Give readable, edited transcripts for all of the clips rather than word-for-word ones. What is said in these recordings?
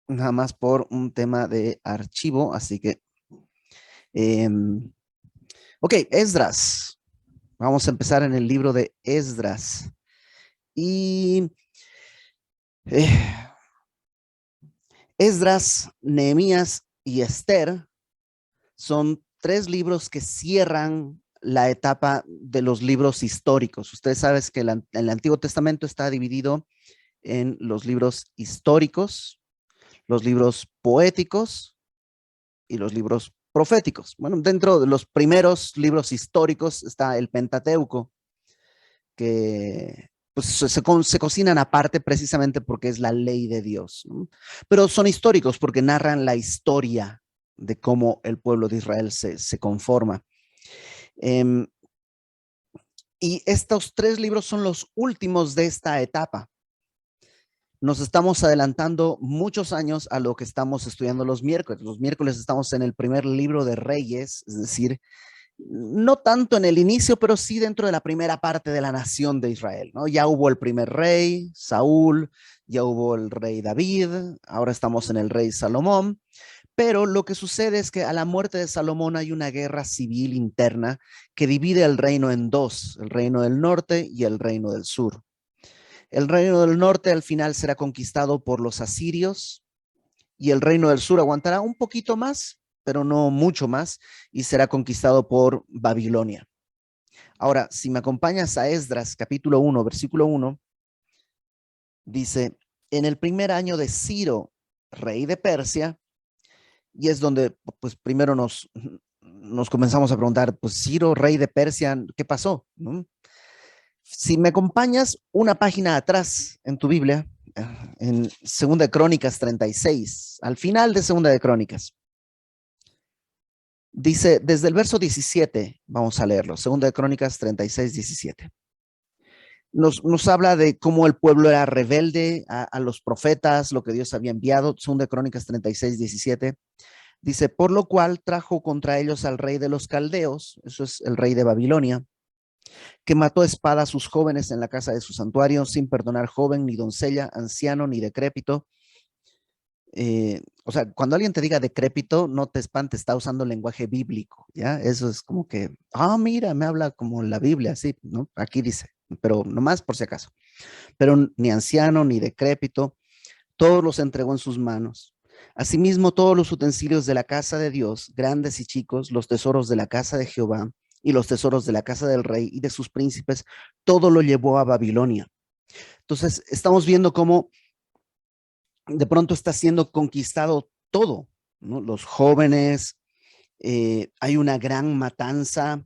nada más por un tema de archivo, así que, ok, Esdras. Vamos a empezar en el libro de Esdras. Y eh, Esdras, Nehemías y Esther son tres libros que cierran la etapa de los libros históricos. Ustedes saben que el Antiguo Testamento está dividido en los libros históricos, los libros poéticos y los libros proféticos. Bueno, dentro de los primeros libros históricos está el Pentateuco, que pues, se cocinan aparte precisamente porque es la ley de Dios, ¿no? Pero son históricos porque narran la historia de cómo el pueblo de Israel se conforma. Eh, y estos tres libros son los últimos de esta etapa. Nos estamos adelantando muchos años a lo que estamos estudiando los miércoles. Los miércoles estamos en el primer libro de Reyes, es decir, no tanto en el inicio, pero sí dentro de la primera parte de la nación de Israel, ¿no? Ya hubo el primer rey, Saúl, ya hubo el rey David, ahora estamos en el rey Salomón, pero lo que sucede es que a la muerte de Salomón hay una guerra civil interna que divide el reino en dos, el reino del norte y el reino del sur. El reino del norte al final será conquistado por los asirios y el reino del sur aguantará un poquito más, pero no mucho más, y será conquistado por Babilonia. Ahora, si me acompañas a Esdras, capítulo 1, versículo 1, dice, en el primer año de Ciro, rey de Persia, y es donde, pues, primero nos comenzamos a preguntar, pues, Ciro, rey de Persia, ¿qué pasó? ¿No? Si me acompañas una página atrás en tu Biblia, en Segunda de Crónicas 36, al final de Segunda de Crónicas, dice, desde el verso 17, vamos a leerlo, Segunda de Crónicas 36, 17. Nos habla de cómo el pueblo era rebelde a los profetas, lo que Dios había enviado. Segunda de Crónicas 36, 17. Dice, por lo cual trajo contra ellos al rey de los caldeos, eso es el rey de Babilonia, que mató a espada a sus jóvenes en la casa de su santuario, sin perdonar joven, ni doncella, anciano, ni decrépito. O sea, cuando alguien te diga decrépito, no te espantes, está usando lenguaje bíblico, ¿ya? Eso es como que, mira, me habla como la Biblia, sí, ¿no? Aquí dice, pero nomás por si acaso. Pero ni anciano, ni decrépito, todos los entregó en sus manos. Asimismo, todos los utensilios de la casa de Dios, grandes y chicos, los tesoros de la casa de Jehová y los tesoros de la casa del rey y de sus príncipes, todo lo llevó a Babilonia. Entonces, estamos viendo cómo de pronto está siendo conquistado todo, ¿no? Los jóvenes, hay una gran matanza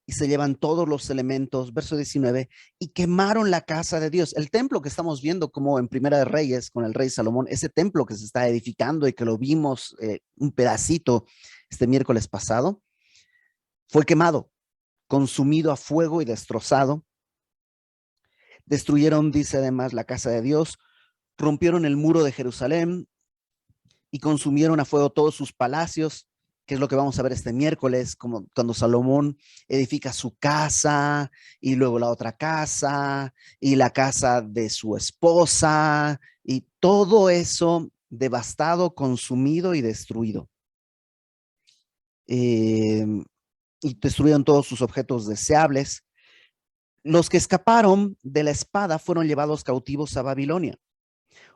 y se llevan todos los elementos, verso 19, y quemaron la casa de Dios. El templo que estamos viendo como en Primera de Reyes con el rey Salomón, ese templo que se está edificando y que lo vimos un pedacito este miércoles pasado, fue quemado, consumido a fuego y destrozado. Destruyeron, dice además, la casa de Dios, rompieron el muro de Jerusalén y consumieron a fuego todos sus palacios, que es lo que vamos a ver este miércoles, como cuando Salomón edifica su casa y luego la otra casa y la casa de su esposa y todo eso devastado, consumido y destruido. Y destruyeron todos sus objetos deseables. Los que escaparon de la espada fueron llevados cautivos a Babilonia.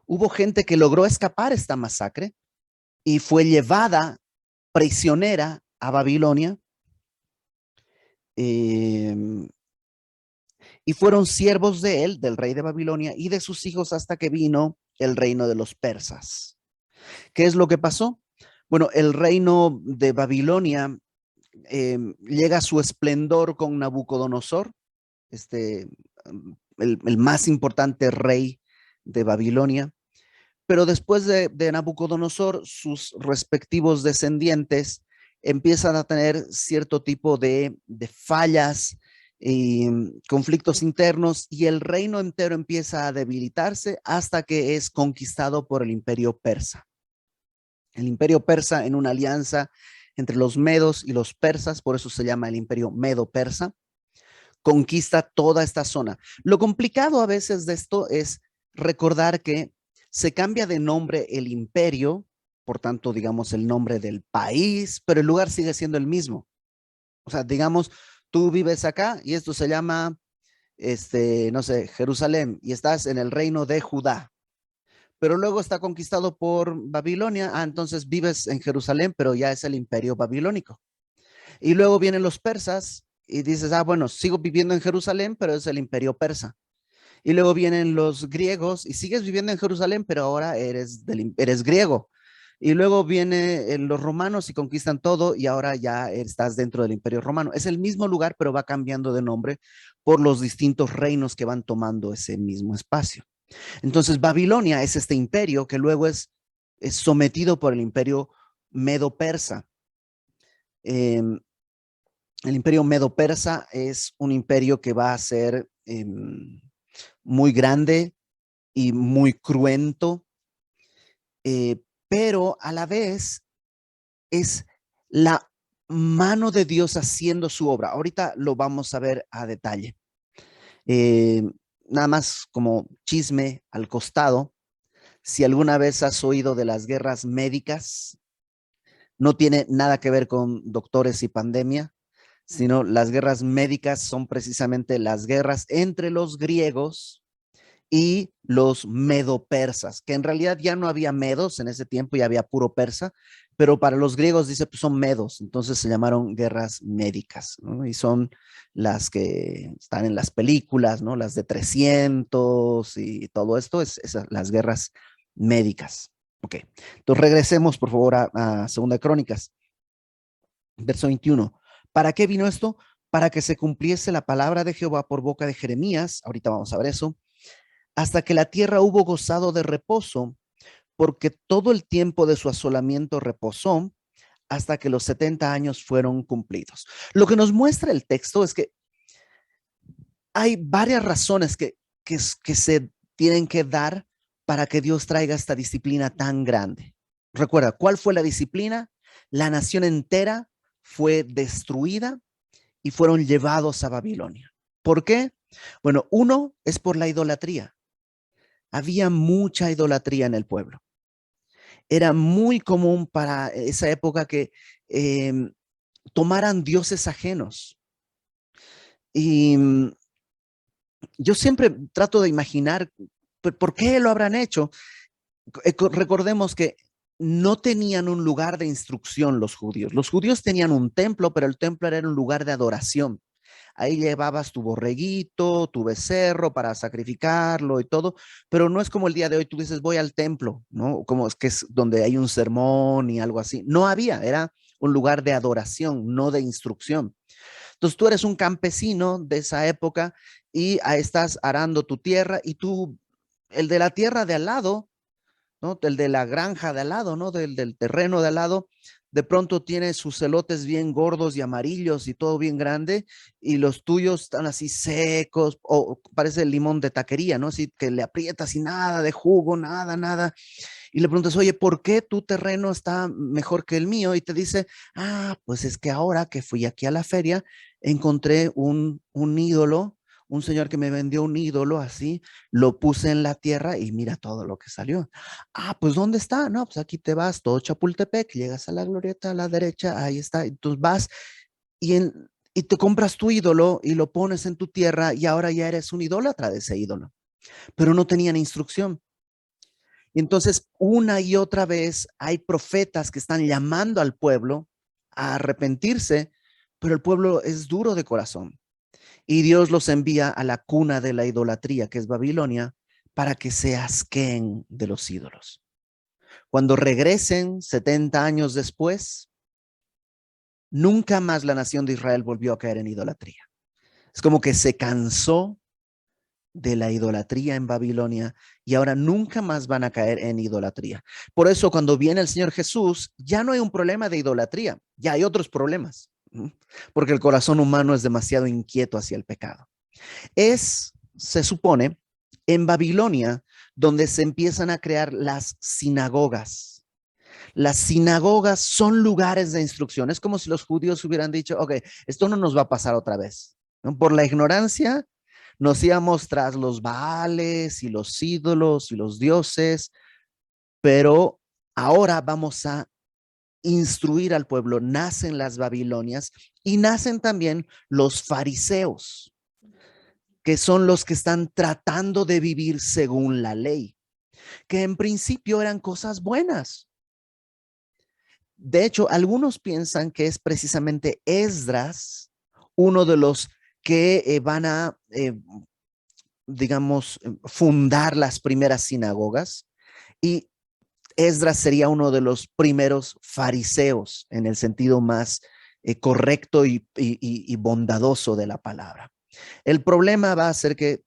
Hubo gente que logró escapar esta masacre y fue llevada prisionera a Babilonia, y fueron siervos de él, del rey de Babilonia, y de sus hijos hasta que vino el reino de los persas. ¿Qué es lo que pasó? Bueno, el reino de Babilonia llega a su esplendor con Nabucodonosor, este, el más importante rey de Babilonia. Pero después de Nabucodonosor, sus respectivos descendientes empiezan a tener cierto tipo de fallas y conflictos internos y el reino entero empieza a debilitarse hasta que es conquistado por el imperio persa. El imperio persa en una alianza entre los medos y los persas, por eso se llama el imperio medo-persa, conquista toda esta zona. Lo complicado a veces de esto es recordar que se cambia de nombre el imperio, por tanto, digamos, el nombre del país, pero el lugar sigue siendo el mismo. O sea, digamos, tú vives acá y esto se llama, no sé, Jerusalén, y estás en el reino de Judá, pero luego está conquistado por Babilonia. Entonces vives en Jerusalén, pero ya es el imperio babilónico. Y luego vienen los persas y dices, bueno, sigo viviendo en Jerusalén, pero es el imperio persa. Y luego vienen los griegos y sigues viviendo en Jerusalén, pero ahora eres griego. Y luego vienen los romanos y conquistan todo y ahora ya estás dentro del imperio romano. Es el mismo lugar, pero va cambiando de nombre por los distintos reinos que van tomando ese mismo espacio. Entonces, Babilonia es este imperio que luego es sometido por el imperio medo-persa. El imperio medo-persa es un imperio que va a ser muy grande y muy cruento, pero a la vez es la mano de Dios haciendo su obra. Ahorita lo vamos a ver a detalle. Nada más como chisme al costado. Si alguna vez has oído de las guerras médicas, no tiene nada que ver con doctores y pandemia, sino las guerras médicas son precisamente las guerras entre los griegos y los medo-persas, que en realidad ya no había medos en ese tiempo, ya había puro persa, pero para los griegos dice, pues son medos, entonces se llamaron guerras médicas, ¿no? Y son las que están en las películas, ¿no? Las de 300 y todo esto, las guerras médicas. Ok, entonces regresemos por favor a Segunda de Crónicas, verso 21. ¿Para qué vino esto? Para que se cumpliese la palabra de Jehová por boca de Jeremías, ahorita vamos a ver eso, hasta que la tierra hubo gozado de reposo, porque todo el tiempo de su asolamiento reposó hasta que los 70 años fueron cumplidos. Lo que nos muestra el texto es que hay varias razones que se tienen que dar para que Dios traiga esta disciplina tan grande. Recuerda, ¿cuál fue la disciplina? La nación entera fue destruida y fueron llevados a Babilonia. ¿Por qué? Bueno, uno es por la idolatría. Había mucha idolatría en el pueblo. Era muy común para esa época que tomaran dioses ajenos. Y yo siempre trato de imaginar por qué lo habrán hecho. Recordemos que no tenían un lugar de instrucción los judíos. Los judíos tenían un templo, pero el templo era un lugar de adoración. Ahí llevabas tu borreguito, tu becerro para sacrificarlo y todo, pero no es como el día de hoy, tú dices, voy al templo, ¿no? Como es que es donde hay un sermón y algo así. No había, era un lugar de adoración, no de instrucción. Entonces tú eres un campesino de esa época y estás arando tu tierra y tú, el de la tierra de al lado, ¿no? El de la granja de al lado, ¿no? Del terreno de al lado, de pronto tiene sus elotes bien gordos y amarillos y todo bien grande, y los tuyos están así secos, o parece el limón de taquería, ¿no? Así que le aprietas y nada de jugo, nada. Y le preguntas, oye, ¿por qué tu terreno está mejor que el mío? Y te dice, pues es que ahora que fui aquí a la feria, encontré un ídolo, un señor que me vendió un ídolo así, lo puse en la tierra y mira todo lo que salió. Pues ¿dónde está? No, pues aquí te vas, todo Chapultepec, llegas a la glorieta a la derecha, ahí está. Entonces vas y, y te compras tu ídolo y lo pones en tu tierra y ahora ya eres un idólatra de ese ídolo. Pero no tenían instrucción. Y entonces, una y otra vez hay profetas que están llamando al pueblo a arrepentirse, pero el pueblo es duro de corazón. Y Dios los envía a la cuna de la idolatría, que es Babilonia, para que se asqueen de los ídolos. Cuando regresen 70 años después, nunca más la nación de Israel volvió a caer en idolatría. Es como que se cansó de la idolatría en Babilonia y ahora nunca más van a caer en idolatría. Por eso cuando viene el Señor Jesús, ya no hay un problema de idolatría, ya hay otros problemas, porque el corazón humano es demasiado inquieto hacia el pecado. Se supone, en Babilonia, donde se empiezan a crear las sinagogas. Las sinagogas son lugares de instrucción. Es como si los judíos hubieran dicho, ok, esto no nos va a pasar otra vez, ¿no? Por la ignorancia nos íbamos tras los baales y los ídolos y los dioses, pero ahora vamos a instruir al pueblo. Nacen las Babilonias y nacen también los fariseos, que son los que están tratando de vivir según la ley, que en principio eran cosas buenas. De hecho, algunos piensan que es precisamente Esdras uno de los que van a, digamos, fundar las primeras sinagogas, y Esdras sería uno de los primeros fariseos en el sentido más correcto y bondadoso de la palabra. El problema va a ser que,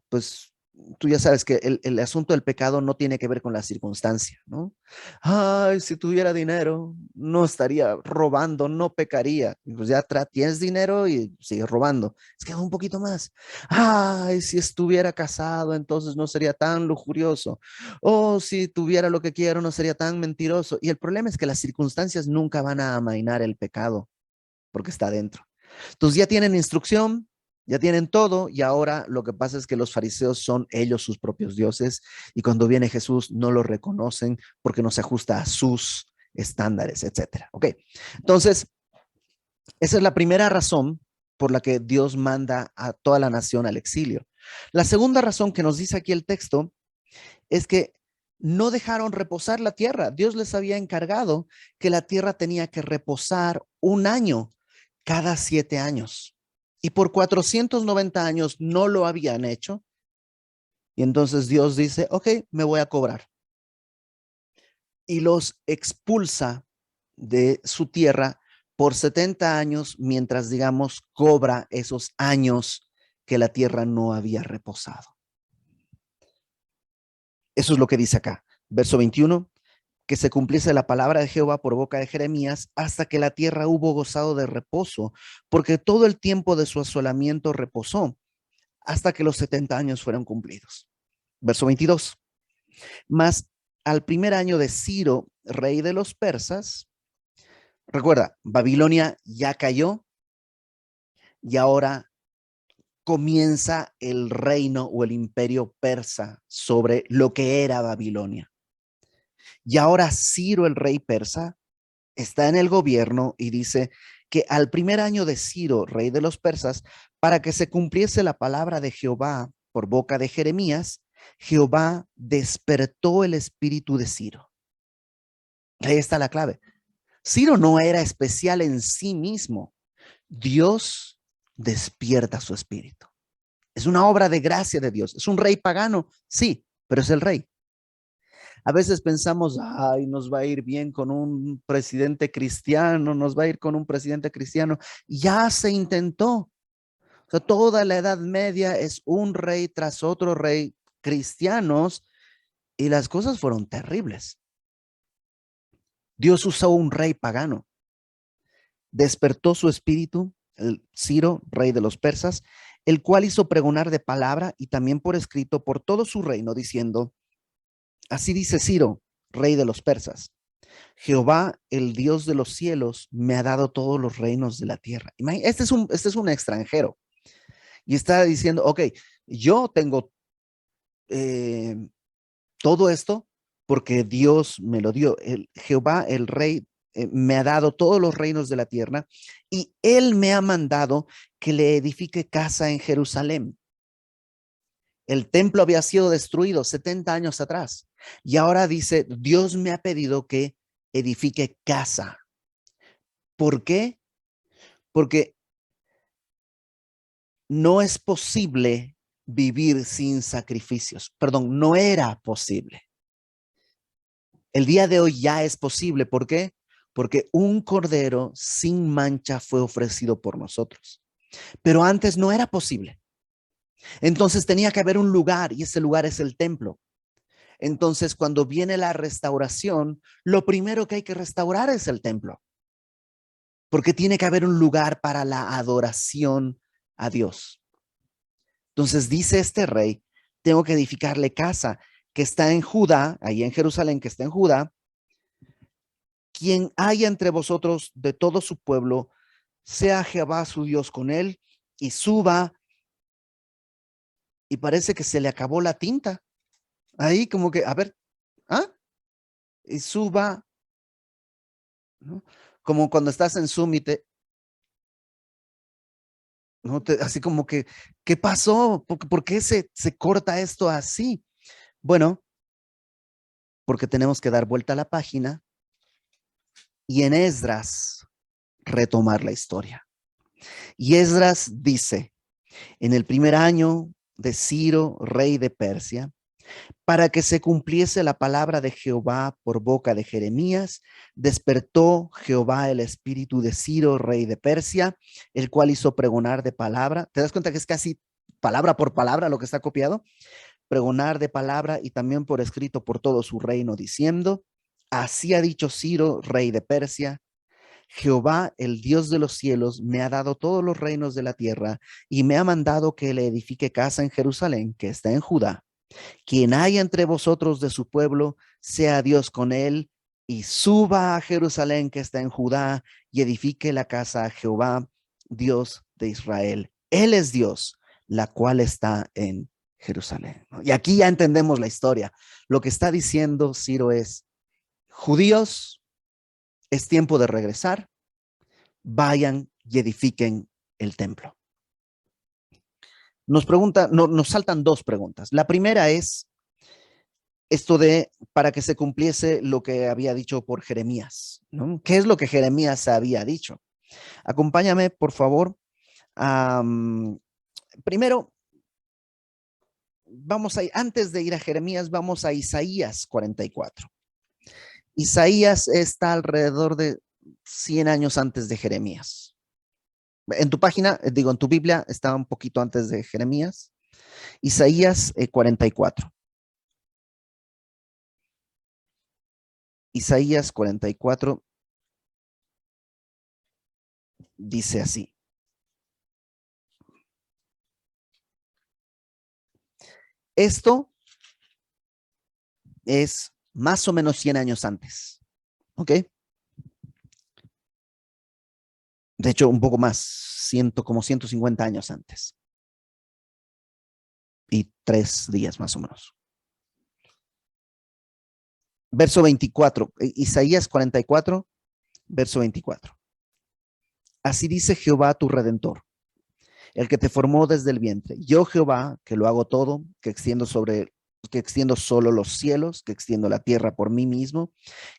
pues, tú ya sabes que el asunto del pecado no tiene que ver con la circunstancia, ¿no? Ay, si tuviera dinero, no estaría robando, no pecaría. Pues ya tienes dinero y sigues robando. Es que un poquito más. Ay, si estuviera casado, entonces no sería tan lujurioso. O si tuviera lo que quiero, no sería tan mentiroso. Y el problema es que las circunstancias nunca van a amainar el pecado porque está dentro. Entonces ya tienen instrucción, ya tienen todo, y ahora lo que pasa es que los fariseos son ellos sus propios dioses, y cuando viene Jesús no lo reconocen porque no se ajusta a sus estándares, etcétera. Ok, entonces esa es la primera razón por la que Dios manda a toda la nación al exilio. La segunda razón que nos dice aquí el texto es que no dejaron reposar la tierra. Dios les había encargado que la tierra tenía que reposar un año cada 7 años. Y por 490 años no lo habían hecho. Y entonces Dios dice, ok, me voy a cobrar. Y los expulsa de su tierra por 70 años, mientras, digamos, cobra esos años que la tierra no había reposado. Eso es lo que dice acá. Verso 21, que se cumpliese la palabra de Jehová por boca de Jeremías hasta que la tierra hubo gozado de reposo, porque todo el tiempo de su asolamiento reposó hasta que los 70 años fueron cumplidos. Verso 22. Mas al primer año de Ciro, rey de los persas, recuerda, Babilonia ya cayó y ahora comienza el reino o el imperio persa sobre lo que era Babilonia. Y ahora Ciro, el rey persa, está en el gobierno y dice que al primer año de Ciro, rey de los persas, para que se cumpliese la palabra de Jehová por boca de Jeremías, Jehová despertó el espíritu de Ciro. Ahí está la clave. Ciro no era especial en sí mismo. Dios despierta su espíritu. Es una obra de gracia de Dios. Es un rey pagano, sí, pero es el rey. A veces pensamos, ay, nos va a ir bien con un presidente cristiano, nos va a ir con un presidente cristiano. Ya se intentó. O sea, toda la Edad Media es un rey tras otro rey cristianos, y las cosas fueron terribles. Dios usó un rey pagano. Despertó su espíritu, el Ciro, rey de los persas, el cual hizo pregonar de palabra y también por escrito por todo su reino, diciendo, así dice Ciro, rey de los persas, Jehová, el Dios de los cielos, me ha dado todos los reinos de la tierra. Este es un extranjero y está diciendo, ok, yo tengo todo esto porque Dios me lo dio. Jehová, el rey, me ha dado todos los reinos de la tierra y él me ha mandado que le edifique casa en Jerusalén. El templo había sido destruido 70 años atrás y ahora dice, Dios me ha pedido que edifique casa. ¿Por qué? Porque no es posible vivir sin sacrificios. Perdón, no era posible. El día de hoy ya es posible. ¿Por qué? Porque un cordero sin mancha fue ofrecido por nosotros. Pero antes no era posible. Entonces tenía que haber un lugar y ese lugar es el templo. Entonces cuando viene la restauración, lo primero que hay que restaurar es el templo. Porque tiene que haber un lugar para la adoración a Dios. Entonces dice este rey, tengo que edificarle casa que está en Judá, ahí en Jerusalén, que está en Judá. Quien haya entre vosotros de todo su pueblo, sea Jehová su Dios con él y suba. Y parece que se le acabó la tinta. Ahí como que, a ver, ¿ah? y suba, ¿no? Como cuando estás en Zoom y ¿no? Así como que, ¿qué pasó? ¿Por qué se corta esto así? Bueno, porque tenemos que dar vuelta a la página y en Esdras retomar la historia. Y Esdras dice, en el primer año de Ciro, rey de Persia, para que se cumpliese la palabra de Jehová por boca de Jeremías, despertó Jehová el espíritu de Ciro, rey de Persia, el cual hizo pregonar de palabra. ¿Te das cuenta que es casi palabra por palabra lo que está copiado? Pregonar de palabra y también por escrito por todo su reino, diciendo, así ha dicho Ciro, rey de Persia, Jehová, el Dios de los cielos, me ha dado todos los reinos de la tierra y me ha mandado que le edifique casa en Jerusalén, que está en Judá. Quien haya entre vosotros de su pueblo, sea Dios con él y suba a Jerusalén, que está en Judá, y edifique la casa a Jehová, Dios de Israel. Él es Dios, la cual está en Jerusalén. Y aquí ya entendemos la historia. Lo que está diciendo Ciro es, judíos, es tiempo de regresar, vayan y edifiquen el templo. Nos saltan dos preguntas. La primera es esto de para que se cumpliese lo que había dicho por Jeremías, ¿no? ¿Qué es lo que Jeremías había dicho? Acompáñame, por favor. Primero, antes de ir a Jeremías, vamos a Isaías 44. Isaías está alrededor de 100 años antes de Jeremías. En tu página, en tu Biblia, está un poquito antes de Jeremías. Isaías 44. Isaías 44 dice así. Esto es más o menos 100 años antes. ¿Ok? De hecho, un poco más, como 150 años antes. Y 3 días más o menos. Verso 24, Isaías 44, verso 24. Así dice Jehová tu Redentor, el que te formó desde el vientre. Yo Jehová, que lo hago todo, que extiendo solo los cielos, que extiendo la tierra por mí mismo,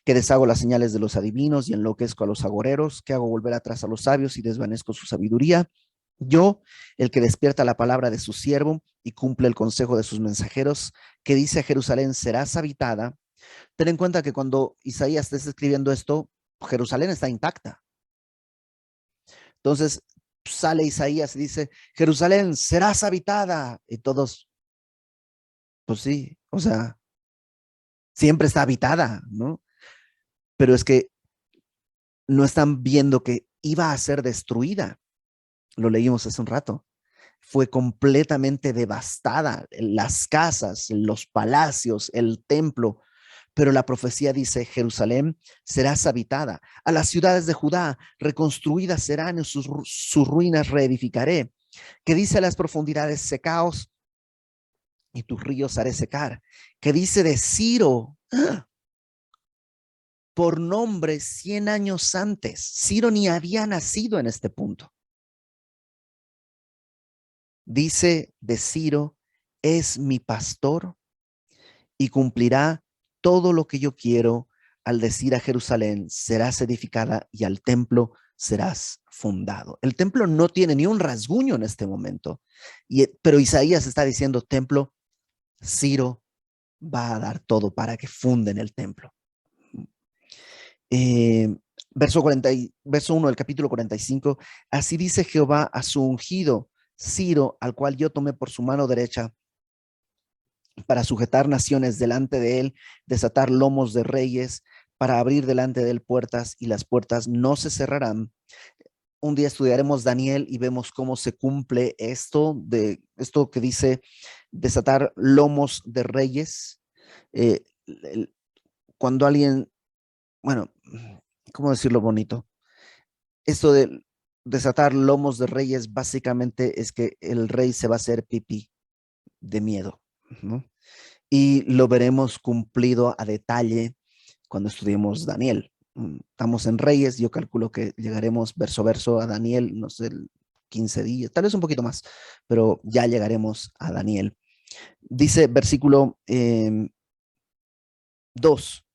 que deshago las señales de los adivinos y enloquezco a los agoreros, que hago volver atrás a los sabios y desvanezco su sabiduría. Yo, el que despierta la palabra de su siervo y cumple el consejo de sus mensajeros, que dice a Jerusalén serás habitada. Ten en cuenta que cuando Isaías está escribiendo esto, Jerusalén está intacta. Entonces sale Isaías y dice, Jerusalén serás habitada. Y todos, pues sí, o sea, siempre está habitada, ¿no? Pero es que no están viendo que iba a ser destruida. Lo leímos hace un rato. Fue completamente devastada, las casas, los palacios, el templo, pero la profecía dice, Jerusalén serás habitada, a las ciudades de Judá reconstruidas serán y sus ruinas reedificaré, que dice a las profundidades secaos y tus ríos haré secar, que dice de Ciro, por nombre 100 años antes, Ciro ni había nacido en este punto. Dice de Ciro, es mi pastor y cumplirá todo lo que yo quiero al decir a Jerusalén, serás edificada y al templo serás fundado. El templo no tiene ni un rasguño en este momento, pero Isaías está diciendo, templo, Ciro va a dar todo para que funden el templo. Verso 1 del capítulo 45, así dice Jehová a su ungido, Ciro, al cual yo tomé por su mano derecha para sujetar naciones delante de él, desatar lomos de reyes, para abrir delante de él puertas y las puertas no se cerrarán. Un día estudiaremos Daniel y vemos cómo se cumple esto que dice desatar lomos de reyes. Eh, Cuando alguien, bueno, ¿cómo decirlo bonito? Esto de desatar lomos de reyes básicamente es que el rey se va a hacer pipí de miedo, ¿no? Y lo veremos cumplido a detalle cuando estudiemos Daniel. Estamos en Reyes, yo calculo que llegaremos verso a verso a Daniel, no sé, 15 días, tal vez un poquito más, pero ya llegaremos a Daniel. Dice versículo 2.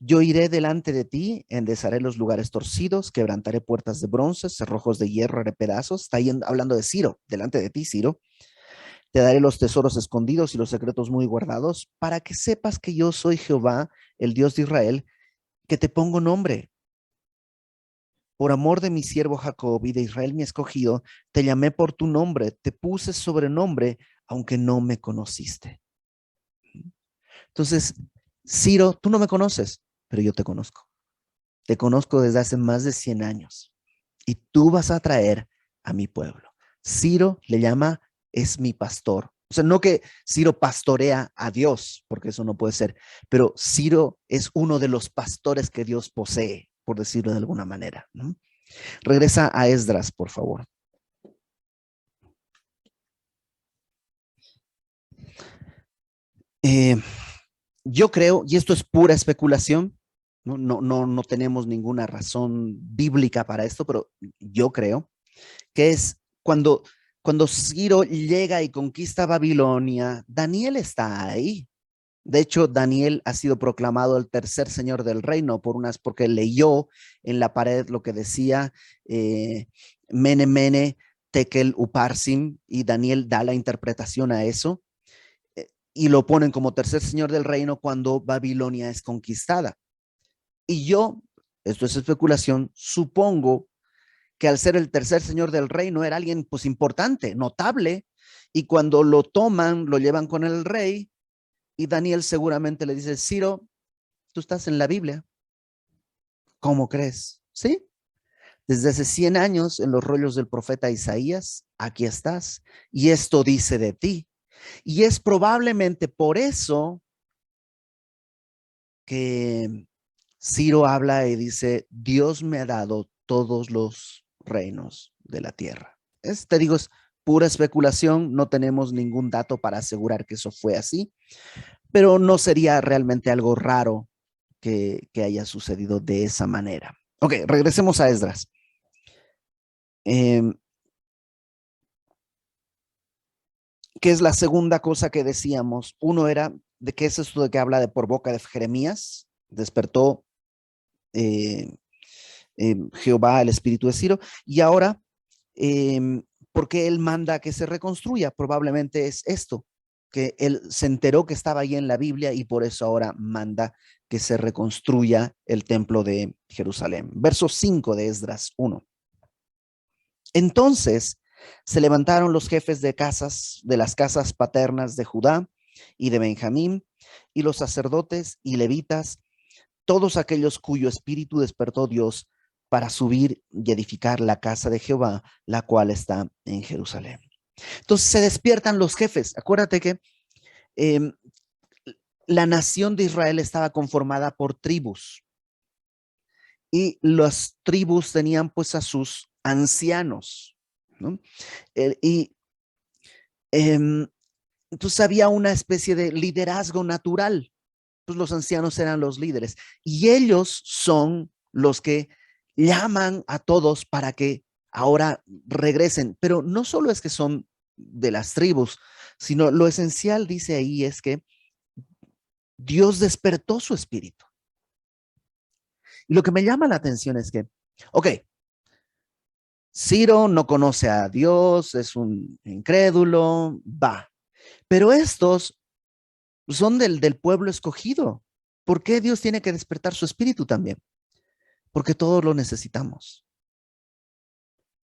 Yo iré delante de ti, enderezaré los lugares torcidos, quebrantaré puertas de bronce, cerrojos de hierro haré pedazos. Está hablando de Ciro, delante de ti, Ciro. Te daré los tesoros escondidos y los secretos muy guardados, para que sepas que yo soy Jehová, el Dios de Israel, que te pongo nombre. Por amor de mi siervo Jacob y de Israel mi escogido, te llamé por tu nombre, te puse sobrenombre, aunque no me conociste. Entonces, Ciro, tú no me conoces, pero yo te conozco. Te conozco desde hace más de 100 años y tú vas a traer a mi pueblo. Ciro le llama, es mi pastor. O sea, no que Ciro pastorea a Dios, porque eso no puede ser, pero Ciro es uno de los pastores que Dios posee, por decirlo de alguna manera, ¿no? Regresa a Esdras, por favor. Yo creo, y esto es pura especulación, no tenemos ninguna razón bíblica para esto, pero yo creo que es cuando Ciro llega y conquista Babilonia, Daniel está ahí. De hecho, Daniel ha sido proclamado el tercer señor del reino porque leyó en la pared lo que decía Mene, Mene, Tekel, Uparsin, y Daniel da la interpretación a eso y lo ponen como tercer señor del reino cuando Babilonia es conquistada. Y yo, esto es especulación, supongo que al ser el tercer señor del reino era alguien pues importante, notable, y cuando lo toman, lo llevan con el rey, y Daniel seguramente le dice, Ciro, tú estás en la Biblia, ¿cómo crees? ¿Sí? Desde hace 100 años en los rollos del profeta Isaías, aquí estás, y esto dice de ti. Y es probablemente por eso que Ciro habla y dice, Dios me ha dado todos los reinos de la tierra. Te digo, es pura especulación, no tenemos ningún dato para asegurar que eso fue así, pero no sería realmente algo raro que haya sucedido de esa manera. Ok, regresemos a Esdras. ¿Qué es la segunda cosa que decíamos? Uno era, ¿de qué es esto de que habla de por boca de Jeremías? Despertó Jehová el espíritu de Ciro. Y ahora, ¿por qué él manda que se reconstruya? Probablemente es esto, que él se enteró que estaba ahí en la Biblia y por eso ahora manda que se reconstruya el templo de Jerusalén. Verso 5 de Esdras 1. Entonces se levantaron los jefes de casas, de las casas paternas de Judá y de Benjamín, y los sacerdotes y levitas, todos aquellos cuyo espíritu despertó Dios para subir y edificar la casa de Jehová, la cual está en Jerusalén. Entonces se despiertan los jefes. Acuérdate que eh, la nación de Israel estaba conformada por tribus y las tribus tenían pues a sus ancianos, ¿no? Y entonces había una especie de liderazgo natural. Pues los ancianos eran los líderes y ellos son los que llaman a todos para que ahora regresen. Pero no solo es que son de las tribus, sino lo esencial, dice ahí, es que Dios despertó su espíritu. Y lo que me llama la atención es que, ok, Ciro no conoce a Dios, es un incrédulo, va. Pero estos son del pueblo escogido. ¿Por qué Dios tiene que despertar su espíritu también? Porque todos lo necesitamos.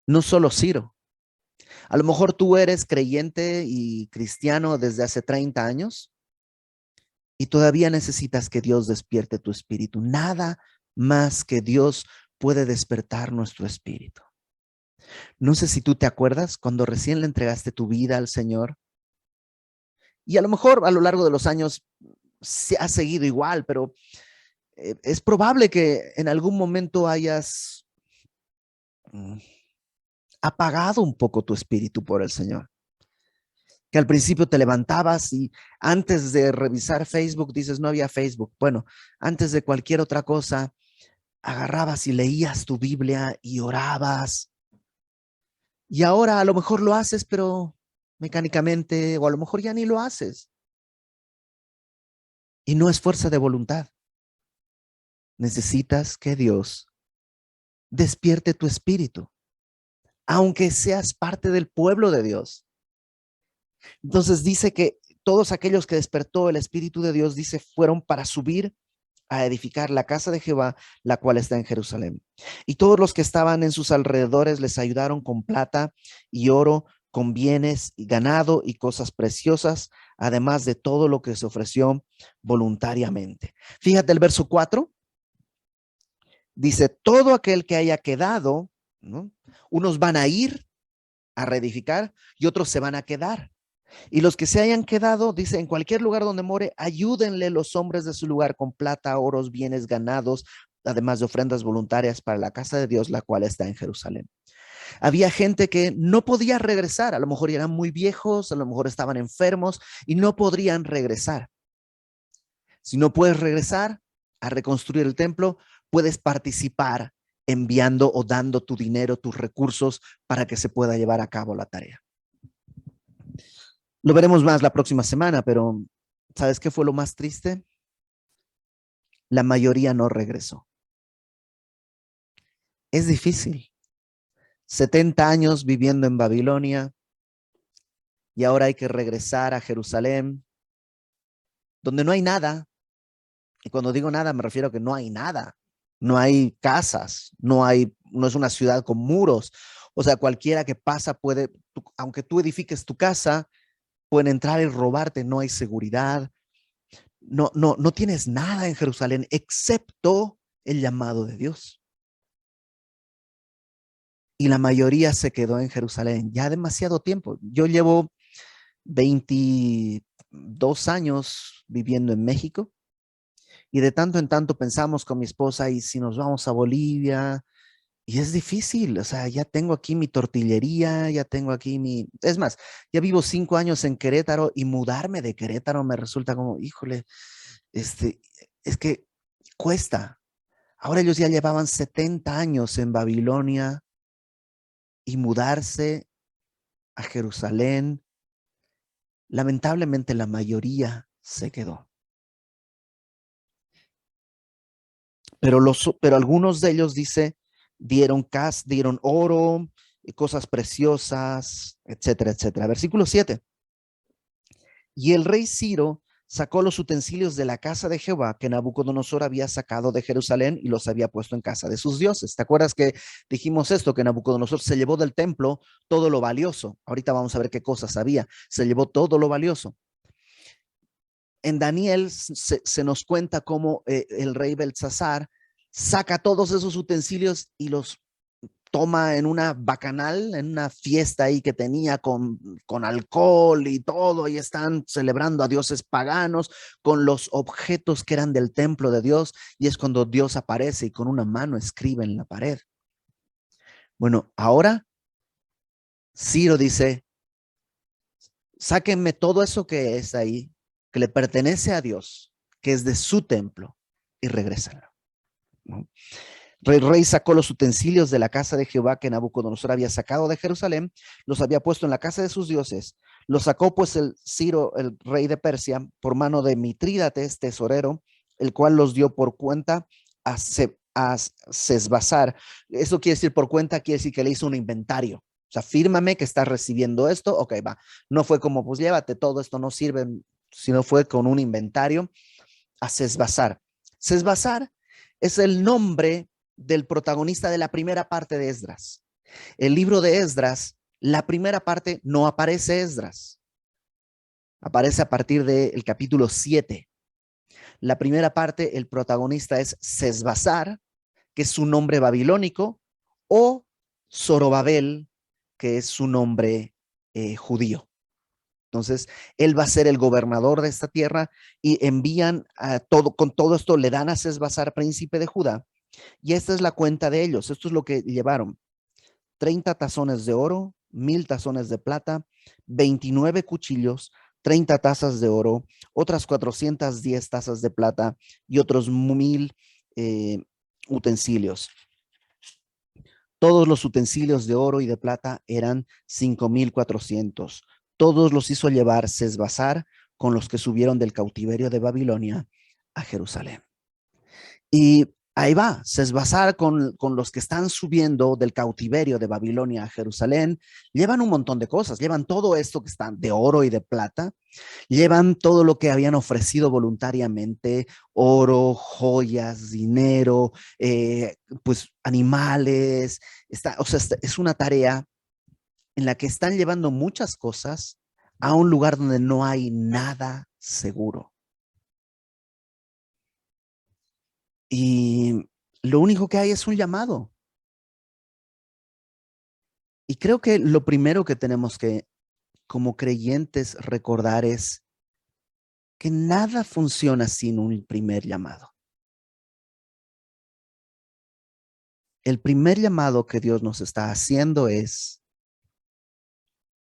No solo Ciro. A lo mejor tú eres creyente y cristiano desde hace 30 años y todavía necesitas que Dios despierte tu espíritu. Nada más que Dios puede despertar nuestro espíritu. No sé si tú te acuerdas cuando recién le entregaste tu vida al Señor y a lo mejor a lo largo de los años se ha seguido igual, pero es probable que en algún momento hayas apagado un poco tu espíritu por el Señor. que al principio te levantabas y antes de revisar Facebook, dices, no había Facebook. Bueno, antes de cualquier otra cosa, agarrabas y leías tu Biblia y orabas. Y ahora a lo mejor lo haces, pero mecánicamente, o a lo mejor ya ni lo haces. Y no es fuerza de voluntad. Necesitas que Dios despierte tu espíritu, aunque seas parte del pueblo de Dios. Entonces dice que todos aquellos que despertó el Espíritu de Dios, dice, fueron para subir a edificar la casa de Jehová, la cual está en Jerusalén. Y todos los que estaban en sus alrededores les ayudaron con plata y oro, con bienes y ganado y cosas preciosas, además de todo lo que se ofreció voluntariamente. Fíjate el verso 4, dice, todo aquel que haya quedado, ¿no? Unos van a ir a reedificar y otros se van a quedar. Y los que se hayan quedado, dice, en cualquier lugar donde more, ayúdenle los hombres de su lugar con plata, oros, bienes ganados, además de ofrendas voluntarias para la casa de Dios, la cual está en Jerusalén. Había gente que no podía regresar, a lo mejor eran muy viejos, a lo mejor estaban enfermos y no podrían regresar. Si no puedes regresar a reconstruir el templo, puedes participar enviando o dando tu dinero, tus recursos para que se pueda llevar a cabo la tarea. Lo veremos más la próxima semana, pero ¿sabes qué fue lo más triste? La mayoría no regresó. Es difícil. 70 años viviendo en Babilonia y ahora hay que regresar a Jerusalén, donde no hay nada. Y cuando digo nada me refiero a que no hay nada. No hay casas, no es una ciudad con muros. O sea, cualquiera que pasa puede, aunque tú edifiques tu casa, pueden entrar y robarte, no hay seguridad. No tienes nada en Jerusalén excepto el llamado de Dios. Y la mayoría se quedó en Jerusalén ya demasiado tiempo. Yo llevo 22 años viviendo en México y de tanto en tanto pensamos con mi esposa y si nos vamos a Bolivia y es difícil, o sea, ya tengo aquí mi tortillería, ya tengo aquí es más, ya vivo 5 años en Querétaro y mudarme de Querétaro me resulta como, híjole, es que cuesta. Ahora ellos ya llevaban 70 años en Babilonia y mudarse a Jerusalén, lamentablemente la mayoría se quedó. Pero algunos de ellos, dice, dieron oro, y cosas preciosas, etcétera, etcétera. Versículo 7. Y el rey Ciro sacó los utensilios de la casa de Jehová que Nabucodonosor había sacado de Jerusalén y los había puesto en casa de sus dioses. ¿Te acuerdas que dijimos esto? Que Nabucodonosor se llevó del templo todo lo valioso. Ahorita vamos a ver qué cosas había. Se llevó todo lo valioso. En Daniel se nos cuenta cómo el rey Belsasar saca todos esos utensilios y los toma en una bacanal, en una fiesta ahí que tenía con alcohol y todo, y están celebrando a dioses paganos con los objetos que eran del templo de Dios, y es cuando Dios aparece y con una mano escribe en la pared. Bueno, ahora Ciro dice, sáquenme todo eso que es ahí, que le pertenece a Dios, que es de su templo, y regrésenlo, ¿no? El rey sacó los utensilios de la casa de Jehová que Nabucodonosor había sacado de Jerusalén, los había puesto en la casa de sus dioses. Los sacó pues el Ciro, el rey de Persia, por mano de Mitrídates, tesorero, el cual los dio por cuenta a Sesbazar. Eso quiere decir por cuenta, quiere decir que le hizo un inventario. O sea, fírmame que estás recibiendo esto. Ok, va. No fue como, pues llévate todo esto, no sirve, sino fue con un inventario a Sesbazar. Sesbazar es el nombre del protagonista de la primera parte de Esdras. El libro de Esdras, la primera parte no aparece Esdras. Aparece a partir del capítulo 7. La primera parte, el protagonista es Sesbazar, que es su nombre babilónico, o Zorobabel, que es su nombre judío. Entonces, él va a ser el gobernador de esta tierra y envían a con todo esto le dan a Sesbazar, príncipe de Judá, y esta es la cuenta de ellos. Esto es lo que llevaron: 30 tazones de oro, 1000 tazones de plata, 29 cuchillos, 30 tazas de oro, otras 410 tazas de plata y otros 1000 utensilios. Todos los utensilios de oro y de plata eran 5400. Todos los hizo llevar Sesbazar con los que subieron del cautiverio de Babilonia a Jerusalén. Y ahí va, Sesbazar con los que están subiendo del cautiverio de Babilonia a Jerusalén, llevan un montón de cosas, llevan todo esto que están de oro y de plata, llevan todo lo que habían ofrecido voluntariamente, oro, joyas, dinero, pues animales, o sea, es una tarea en la que están llevando muchas cosas a un lugar donde no hay nada seguro. Y lo único que hay es un llamado. Y creo que lo primero que tenemos que, como creyentes, recordar es que nada funciona sin un primer llamado. El primer llamado que Dios nos está haciendo es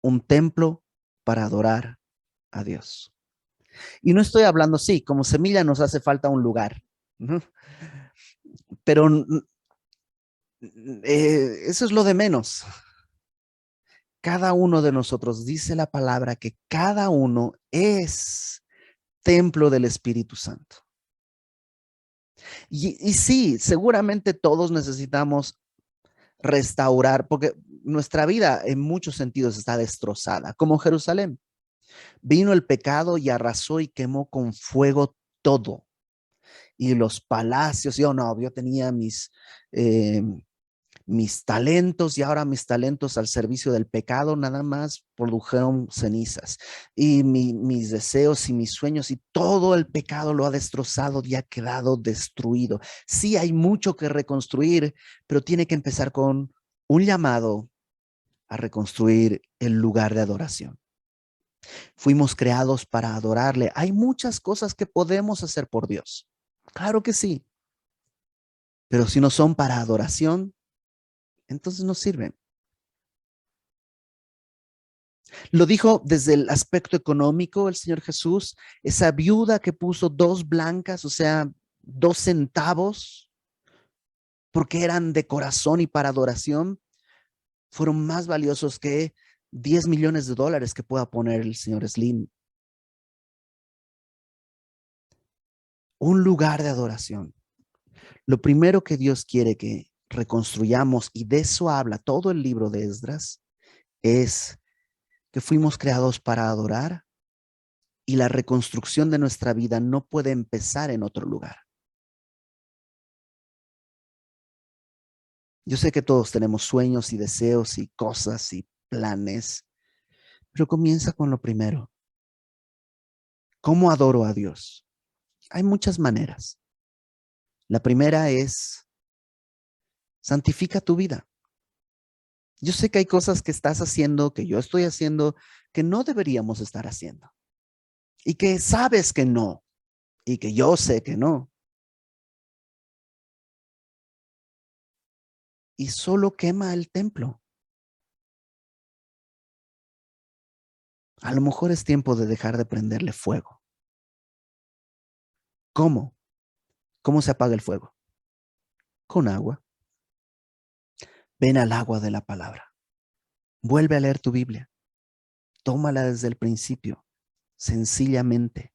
un templo para adorar a Dios. Y no estoy hablando, sí, como semilla nos hace falta un lugar, ¿no? Pero eso es lo de menos. Cada uno de nosotros, dice la palabra, que cada uno es templo del Espíritu Santo. Y sí, seguramente todos necesitamos restaurar, porque nuestra vida en muchos sentidos está destrozada, como Jerusalén. Vino el pecado y arrasó y quemó con fuego todo. Y los palacios, yo tenía mis talentos y ahora mis talentos al servicio del pecado nada más produjeron cenizas. Y mis deseos y mis sueños y todo el pecado lo ha destrozado y ha quedado destruido. Sí hay mucho que reconstruir, pero tiene que empezar con un llamado a reconstruir el lugar de adoración. Fuimos creados para adorarle. Hay muchas cosas que podemos hacer por Dios. Claro que sí. Pero si no son para adoración, entonces no sirven. Lo dijo desde el aspecto económico el Señor Jesús. Esa viuda que puso 2 blancas, o sea, 2 centavos, porque eran de corazón y para adoración, fueron más valiosos que 10 millones de dólares que pueda poner el señor Slim. Un lugar de adoración. Lo primero que Dios quiere que reconstruyamos, y de eso habla todo el libro de Esdras, es que fuimos creados para adorar y la reconstrucción de nuestra vida no puede empezar en otro lugar. Yo sé que todos tenemos sueños y deseos y cosas y planes, pero comienza con lo primero. ¿Cómo adoro a Dios? Hay muchas maneras. La primera es santifica tu vida. Yo sé que hay cosas que estás haciendo, que yo estoy haciendo, que no deberíamos estar haciendo. Y que sabes que no. Y que yo sé que no. Y solo quema el templo. A lo mejor es tiempo de dejar de prenderle fuego. ¿Cómo? ¿Cómo se apaga el fuego? Con agua. Ven al agua de la palabra. Vuelve a leer tu Biblia. Tómala desde el principio, sencillamente,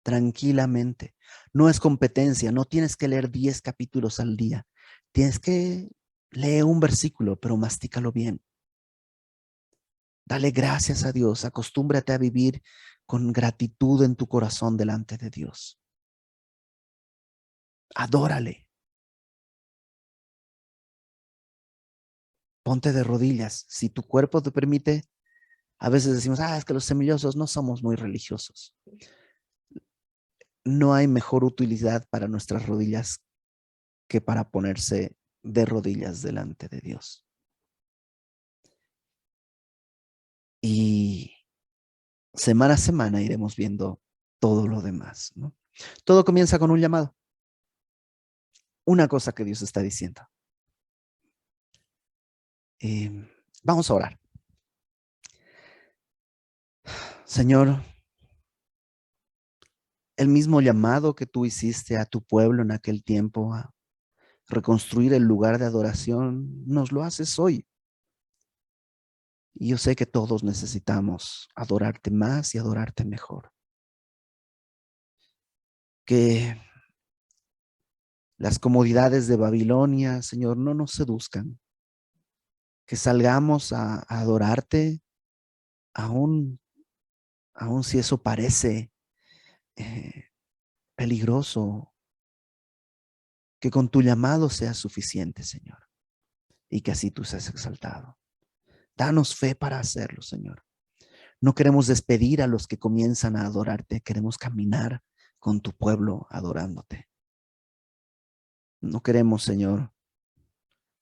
tranquilamente. No es competencia, no tienes que leer 10 capítulos al día. Tienes que leer un versículo, pero mastícalo bien. Dale gracias a Dios, acostúmbrate a vivir con gratitud en tu corazón delante de Dios. Adórale. Ponte de rodillas. Si tu cuerpo te permite, a veces decimos, es que los semillosos no somos muy religiosos. No hay mejor utilidad para nuestras rodillas que para ponerse de rodillas delante de Dios. Y semana a semana iremos viendo todo lo demás, ¿no? Todo comienza con un llamado. Una cosa que Dios está diciendo. Vamos a orar. Señor, el mismo llamado que tú hiciste a tu pueblo en aquel tiempo a reconstruir el lugar de adoración, nos lo haces hoy. Y yo sé que todos necesitamos adorarte más y adorarte mejor. Que las comodidades de Babilonia, Señor, no nos seduzcan. Que salgamos a adorarte, aún, aún si eso parece eh, peligroso. Que con tu llamado sea suficiente, Señor. Y que así tú seas exaltado. Danos fe para hacerlo, Señor. No queremos despedir a los que comienzan a adorarte. Queremos caminar con tu pueblo adorándote. No queremos, Señor,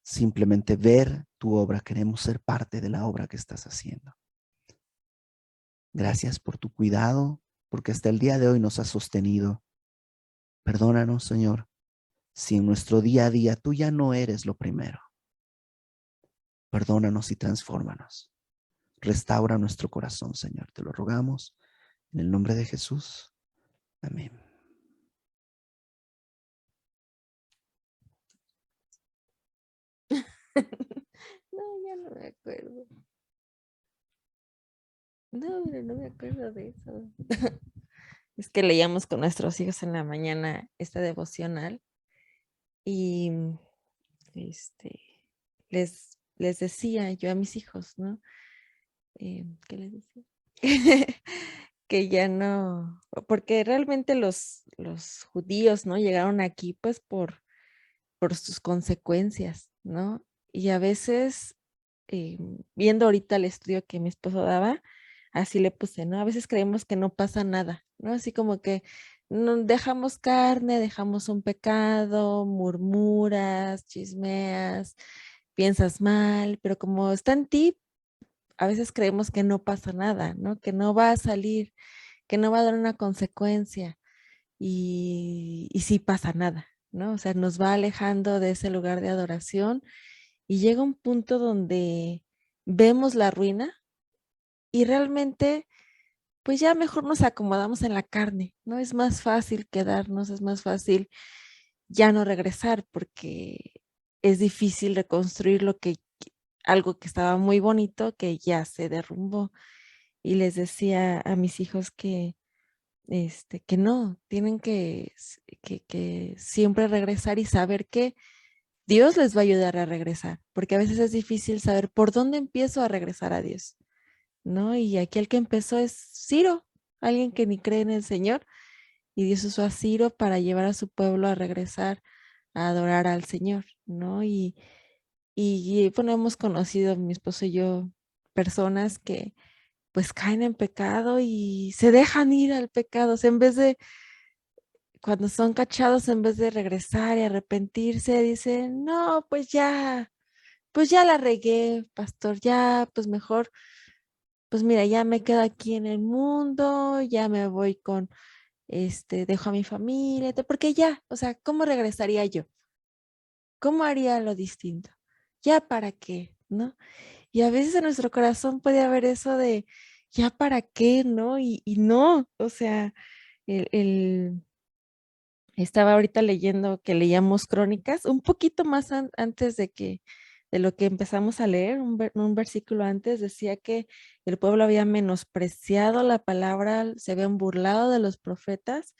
simplemente ver tu obra. Queremos ser parte de la obra que estás haciendo. Gracias por tu cuidado, porque hasta el día de hoy nos has sostenido. Perdónanos, Señor, si en nuestro día a día tú ya no eres lo primero. Perdónanos y transfórmanos. Restaura nuestro corazón, Señor. Te lo rogamos en el nombre de Jesús. Amén. No, ya no me acuerdo. No, pero no me acuerdo de eso. Es que leíamos con nuestros hijos en la mañana esta devocional y este les decía yo a mis hijos, ¿no? ¿Qué les decía? Que ya no, porque realmente los judíos, ¿no? Llegaron aquí pues por sus consecuencias, ¿no? Y a veces, viendo ahorita el estudio que mi esposo daba, así le puse, ¿no? A veces creemos que no pasa nada, ¿no? Así como que no, dejamos carne, dejamos un pecado, murmuras, chismeas, piensas mal, pero como está en ti, a veces creemos que no pasa nada, ¿no? Que no va a salir, que no va a dar una consecuencia y sí pasa nada, ¿no? O sea, nos va alejando de ese lugar de adoración y llega un punto donde vemos la ruina y realmente, pues ya mejor nos acomodamos en la carne, ¿no? Es más fácil quedarnos, es más fácil ya no regresar porque es difícil reconstruir algo que estaba muy bonito que ya se derrumbó. Y les decía a mis hijos que no, tienen que siempre regresar y saber que Dios les va a ayudar a regresar, porque a veces es difícil saber por dónde empiezo a regresar a Dios, ¿no? Y aquí el que empezó es Ciro, alguien que ni cree en el Señor, y Dios usó a Ciro para llevar a su pueblo a regresar a adorar al Señor, ¿no? Bueno, hemos conocido, mi esposo y yo, personas que pues caen en pecado y se dejan ir al pecado, o sea, en vez de cuando son cachados, en vez de regresar y arrepentirse, dicen, no, pues ya la regué, pastor, ya, pues mejor, pues mira, ya me quedo aquí en el mundo, ya me voy dejo a mi familia, porque ya, o sea, ¿cómo regresaría yo? ¿Cómo haría lo distinto? ¿Ya para qué? ¿No? Y a veces en nuestro corazón puede haber eso de, ¿ya para qué? ¿No? Y no, o sea, el estaba ahorita leyendo que leíamos Crónicas, un poquito más antes de lo que empezamos a leer, un versículo antes decía que el pueblo había menospreciado la palabra, se habían burlado de los profetas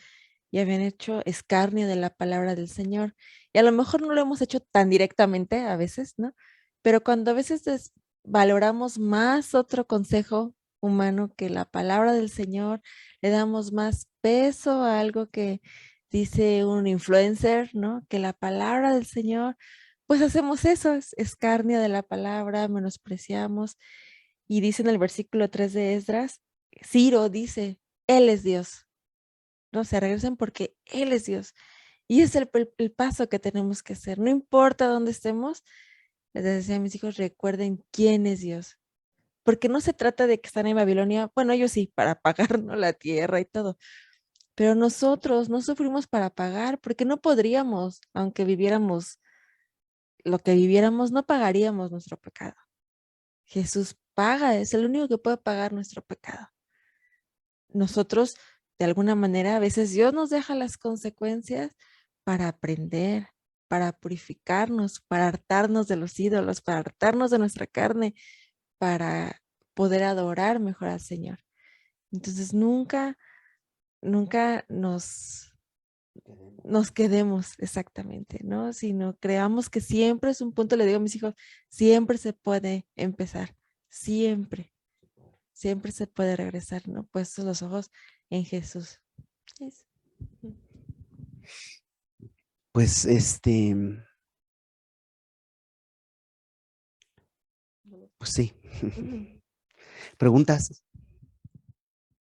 y habían hecho escarnio de la palabra del Señor. Y a lo mejor no lo hemos hecho tan directamente a veces, ¿no? Pero cuando a veces valoramos más otro consejo humano que la palabra del Señor, le damos más peso a algo que dice un influencer, ¿no? Que la palabra del Señor, pues hacemos eso, es escarnio de la palabra, menospreciamos. Y dice en el versículo 3 de Esdras, Ciro dice, Él es Dios. No se regresen porque Él es Dios. Y es el paso que tenemos que hacer. No importa dónde estemos, les decía a mis hijos, recuerden quién es Dios. Porque no se trata de que están en Babilonia, bueno, ellos sí, para pagarnos la tierra y todo, pero nosotros no sufrimos para pagar porque no podríamos, aunque viviéramos lo que viviéramos, no pagaríamos nuestro pecado. Jesús paga, es el único que puede pagar nuestro pecado. nosotros, de alguna manera, a veces Dios nos deja las consecuencias para aprender, para purificarnos, para hartarnos de los ídolos, para hartarnos de nuestra carne, para poder adorar mejor al Señor. Entonces, nunca nos quedemos exactamente, ¿no? Sino creamos que siempre es un punto, le digo a mis hijos, siempre se puede empezar, siempre, siempre se puede regresar, ¿no? Puestos los ojos en Jesús. Eso. Pues pues sí. Ujú. ¿Preguntas?